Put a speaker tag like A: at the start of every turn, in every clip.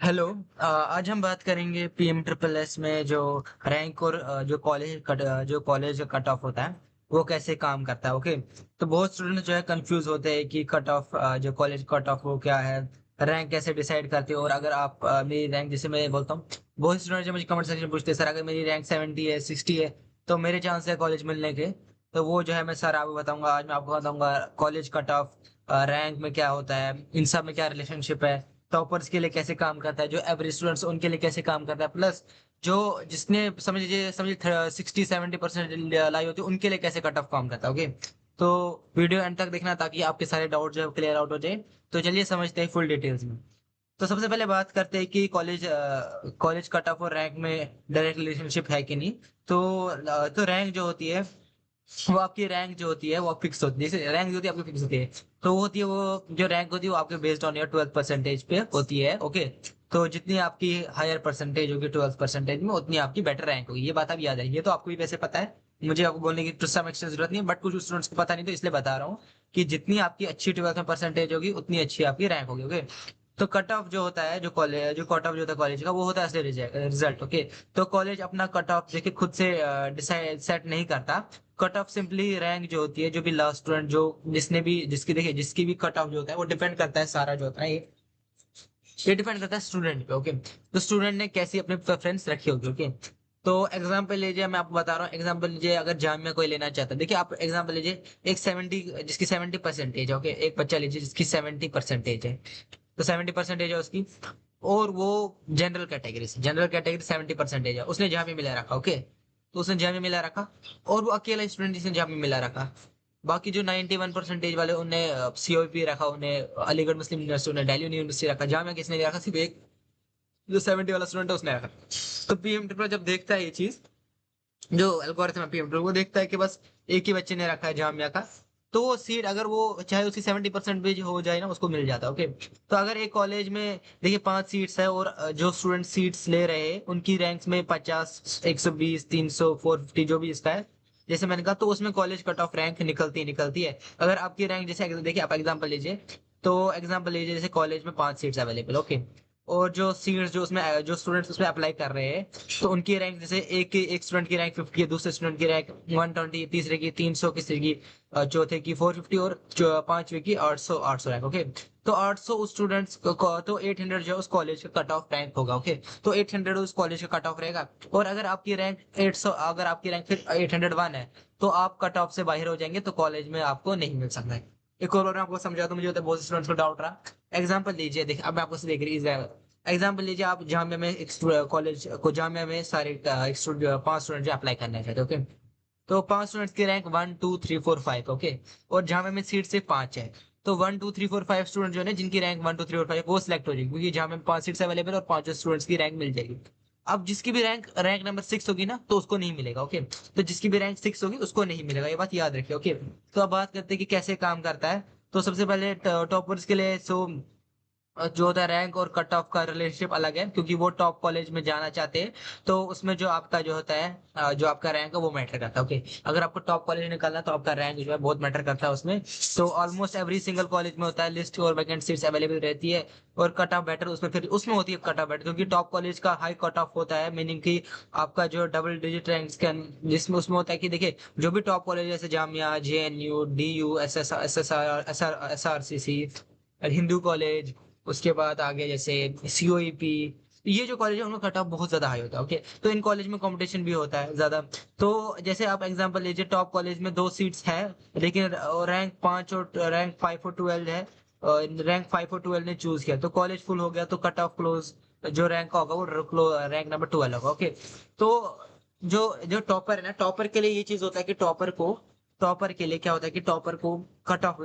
A: Hello. आज हम बात करेंगे पीएम ट्रिपल एस में जो रैंक और जो कॉलेज कट ऑफ होता है वो कैसे काम करता है। ओके। तो बहुत स्टूडेंट जो है कंफ्यूज होते हैं कि कट ऑफ जो कॉलेज कट ऑफ वो क्या है, रैंक कैसे डिसाइड करते हो। और अगर आप मेरी रैंक जैसे मैं बोलता हूँ, बहुत स्टूडेंट जो मुझे कमेंट सेक्शन में पूछते हैं, सर अगर मेरी रैंक 70 है 60 है तो मेरे चांस है कॉलेज मिलने के। तो वो जो है मैं सर आपको बताऊंगा, आज मैं आपको बताऊंगा कॉलेज कट ऑफ रैंक में क्या होता है, इन सब में क्या रिलेशनशिप है, टॉपर्स के लिए कैसे काम करता है, जो एवरेज स्टूडेंट्स उनके लिए कैसे काम करता है, प्लस जो जिसने समझिए 60-70% लाई होती है उनके लिए कैसे कट ऑफ काम करता है। ओके। तो वीडियो एंड तक देखना ताकि आपके सारे डाउट जो है क्लियर आउट हो जाए। तो चलिए समझते हैं फुल डिटेल्स में। तो सबसे पहले बात करते हैं कि कॉलेज कट ऑफ और रैंक में डायरेक्ट रिलेशनशिप है कि नहीं। तो रैंक जो होती है वो आपकी रैंक जो होती है वो फिक्स होती है, जैसे रैंक जो होती है आपकी फिक्स होती है। तो वो होती है, वो जो रैंक होती है वो आपके बेस्ड ऑन योर 12% पे होती है। ओके। तो जितनी आपकी हायर परसेंटेज होगी 12% में, उतनी आपकी बेटर रैंक होगी। ये बात आप याद है, ये तो आपको भी वैसे पता है, मुझे आपको बोलने की टू सम एक्सटेंट जरूरत नहीं है, बट कुछ स्टूडेंट्स को पता नहीं तो इसलिए बता रहा हूँ कि जितनी आपकी अच्छी 12th में परसेंटेज होगी उतनी अच्छी आपकी रैंक होगी। ओके। तो कट ऑफ जो होता है, जो कट ऑफ जो होता है कॉलेज का, वो होता है असली रिजल्ट। ओके। तो कॉलेज अपना कट ऑफ देखिए खुद से डिसाइड सेट नहीं करता। कट ऑफ सिंपली रैंक जो होती है, जो भी लास्ट स्टूडेंट जो जिसने भी जिसकी देखिए जिसकी भी कट ऑफ जो होता है वो डिपेंड करता है, सारा जो होता है ये डिपेंड करता है स्टूडेंट पे। ओके। तो स्टूडेंट ने कैसी अपनी प्रेफरेंस रखी होगी। ओके। तो एग्जाम्पल लीजिए, मैं आपको बता रहा हूँ एग्जाम्पल लीजिए, अगर जामिया कोई लेना चाहता है, देखिए आप एग्जाम्पल लीजिए, एक 70 जिसकी 70% है। ओके। एक बच्चा लीजिए जिसकी 70% है। तो 70% है उसकी, और वो जनरल कैटेगरी 70% है, उसने जहाँ भी मिला रखा। ओके। तो उसने जहाँ भी मिला रखा, और वो अकेला स्टूडेंट जिसने जहाँ भी मिला रखा। बाकी जो 91% वाले उन्हें सीओपी रखा, उन्हें अलीगढ़ मुस्लिम यूनिवर्सिटी, उन्हें दिल्ली यूनिवर्सिटी रखा। जामिया किसने नहीं रखा, सिर्फ एक जो 70 वाला स्टूडेंट है उसने रखा। तो पीएम ट्रिपल जब देखता है ये चीज, जो एल्गोरिथम है पीएम ट्रिपल वो देखता है कि बस एक ही बच्चे ने रखा है जामिया का, तो वो सीट अगर वो चाहे उसकी 70% भी हो जाए ना, उसको मिल जाता है। ओके। तो अगर एक कॉलेज में देखिए 5 सीट्स है, और जो स्टूडेंट सीट्स ले रहे हैं उनकी रैंक्स में 50, 120, 300, 450 जो भी इसका है, जैसे मैंने कहा, तो उसमें कॉलेज कट ऑफ रैंक निकलती है। अगर आपकी रैंक जैसे देखिए आप एग्जाम्पल लीजिए, तो एग्जाम्पल लीजिए जैसे कॉलेज में 5 सीट्स अवेलेबल। ओके। और जो सीट्स जो स्टूडेंट्स उसमें अप्लाई कर रहे हैं, तो उनकी रैंक जैसे एक स्टूडेंट की रैंक 50 है, दूसरे स्टूडेंट की रैंक 120, तीसरे की 300, किसी की चौथे की 450, और पांचवे की 800 रैंक। ओके। तो 800 स्टूडेंट्स को तो 800 जो है उस कॉलेज का कट ऑफ रैंक होगा। ओके। तो 800 उस कॉलेज का कट ऑफ रहेगा। और अगर आपकी रैंक 800, अगर आपकी रैंक फिर 801 है, तो आप कट ऑफ से बाहर हो जाएंगे, तो कॉलेज में आपको नहीं मिल सकता है। एक और बार मैं आपको समझा दूं, मुझे होता है बहुत स्टूडेंट्स को डाउट रहा। एग्जाम्पल लीजिए, देखिए अब मैं आपको देख रही एग्जाम्पल लीजिए, आप जामिया में एक कॉलेज को जामिया में सारे 5 स्टूडेंट जो अप्लाई करना चाहते हैं। ओके। तो 5 स्टूडेंट्स की रैंक 1 2 3 4 5। ओके। और जामिया में सीट सिर्फ 5 है। तो 1 2 3 4 5 स्टूडेंट जो है जिनकी रैंक 1 2 3 और 5 वो सिलेक्ट हो जाएगी, क्योंकि जामिया में 5 सीट्स अवेलेबल और 5 स्टूडेंट्स की रैंक मिल जाएगी। अब जिसकी भी रैंक रैंक नंबर 6 होगी ना, तो उसको नहीं मिलेगा। ओके। तो जिसकी भी रैंक 6 होगी उसको नहीं मिलेगा, ये बात याद रखिए। ओके। तो अब बात करते हैं कि कैसे काम करता है। तो सबसे पहले टॉपर्स के लिए जो होता है रैंक और कट ऑफ का रिलेशनशिप अलग है, क्योंकि वो टॉप कॉलेज में जाना चाहते हैं। तो उसमें जो आपका जो होता है जो आपका रैंक है वो मैटर करता है। ओके। अगर आपको टॉप कॉलेज निकालना है तो आपका रैंक जो है बहुत मैटर करता है उसमें। तो ऑलमोस्ट एवरी सिंगल कॉलेज में होता है, लिस्ट और वैकेंट सीट्स अवेलेबल रहती है। और कट ऑफ बेटर उसमें फिर उसमें होती है कट ऑफ बेटर, क्योंकि टॉप कॉलेज का हाई कट ऑफ होता है, मीनिंग कि आपका जो डबल डिजिट रैंक्स के जिसमें उसमें होता है कि देखिए जो भी टॉप कॉलेज जैसे Jamia, JNU, DU, S R C C, Hindu college, उसके बाद आगे जैसे सीओईपी, ये जो कॉलेज है उनका कट ऑफ बहुत ज्यादा हाई होता है। ओके। तो इन कॉलेज में कंपटीशन भी होता है ज्यादा। तो जैसे आप एग्जांपल लीजिए, टॉप कॉलेज में 2 सीट्स है, लेकिन रैंक 5 और रैंक 5 और 12 है। रैंक 5 और 12 ने चूज किया तो कॉलेज फुल हो गया, तो कट ऑफ क्लोज जो रैंक का होगा वो रैंक नंबर 12 होगा। ओके। तो जो जो टॉपर है ना, टॉपर के लिए ये चीज होता है कि टॉपर के लिए क्या होता है कि टॉपर को कट ऑफ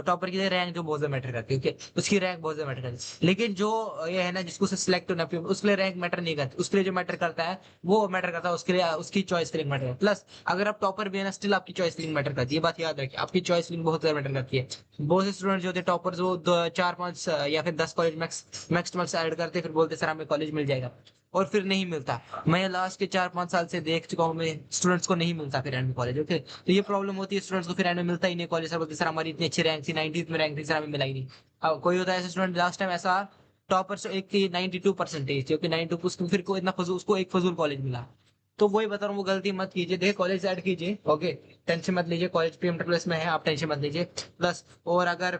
A: टॉपर के लिए रैंक जो बहुत ज्यादा मैटर करती है। ओके। उसकी रैंक बहुत ज्यादा मैटर करती है, लेकिन जो ये है ना जिसको सिलेक्ट होना है उसके लिए रैंक मैटर नहीं करती, उसके लिए जो मैटर करता है वो मैटर करता है उसके लिए, उसकी चॉइस फिलिंग मैटर है। प्लस अगर आप टॉपर भी है ना, स्टिल आपकी चॉइस फिलिंग मैटर करती है, ये बात याद रखिए, आपकी चॉइस फिलिंग बहुत ज्यादा मैटर करती है। बहुत से स्टूडेंट जो होते हैं टॉपर्स, वो 4 5 या फिर 10 college max to max add करते हैं, फिर बोलते हैं, सर हमें कॉलेज मिल जाएगा, और फिर नहीं मिलता। मैं लास्ट के 4 5 साल से देख चुका हूँ, मैं स्टूडेंट्स को नहीं मिलता फिर एंड में कॉलेज। ओके। तो ये प्रॉब्लम होती है स्टूडेंट्स को, फिर एंड में मिलता ही नहीं कॉलेज। सर बोलते, सर हमारी इतनी अच्छी रैंक थी, 90th में रैंक थी, सर हमें मिला ही नहीं। अब कोई होता है ऐसे स्टूडेंट, लास्ट टाइम ऐसा टॉपर से एक की 92% जो कि 92 उसको फिर को इतना फजूल, उसको एक फजूल कॉलेज मिला। तो वही बता रहा हूँ, वो गलती मत कीजिए। देखिए कॉलेज ऐड कीजिए, ओके, टेंशन मत लीजिए, कॉलेज पीएम प्लस में है, आप टेंशन मत लीजिए। प्लस और अगर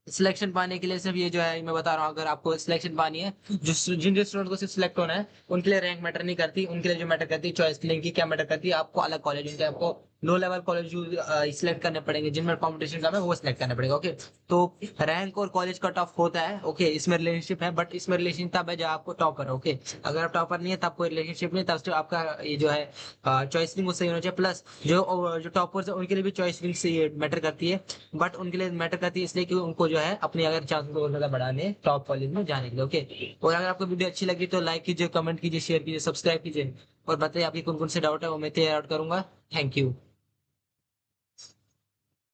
A: सिलेक्शन पाने के लिए सिर्फ ये जो है मैं बता रहा हूँ, अगर आपको सिलेक्शन पानी है, जिन स्टूडेंट को सिर्फ सिलेक्ट होना है उनके लिए रैंक मैटर नहीं करती, उनके लिए जो मैटर करती है चॉइस लिंक की क्या मैटर करती है, आपको अलग कॉलेज, उनके आपको लो लेवल कॉलेज सिलेक्ट करने पड़ेंगे, जिनमें कॉम्पिटिशन कम है वो सिलेक्ट करने पड़ेगा, ओके। तो रैंक और कॉलेज कट ऑफ होता है, ओके, इसमें रिलेशनशिप है, बट इसमें रिलेशन तब है जब आपको टॉपर, ओके। अगर आप टॉपर नहीं है तब कोई रिलेशनशिप नहीं, तब सिर्फ आपका ये जो है चॉइस लिंक सही होना चाहिए। प्लस जो टॉपर्स है उनके लिए भी चॉइस लिंक से मैटर करती है, बट उनके लिए मैटर करती है इसलिए कि उनको जो है अपनी अगर चांस को और ज्यादा बढ़ाने टॉप कॉलेज में जाने के लिए, ओके। और अगर आपको वीडियो अच्छी लगी तो लाइक कीजिए, कमेंट कीजिए, शेयर कीजिए, सब्सक्राइब कीजिए, और बताइए आपकी कौन कौन से डाउट है, वो मैं क्लियर आउट करूंगा। Thank you.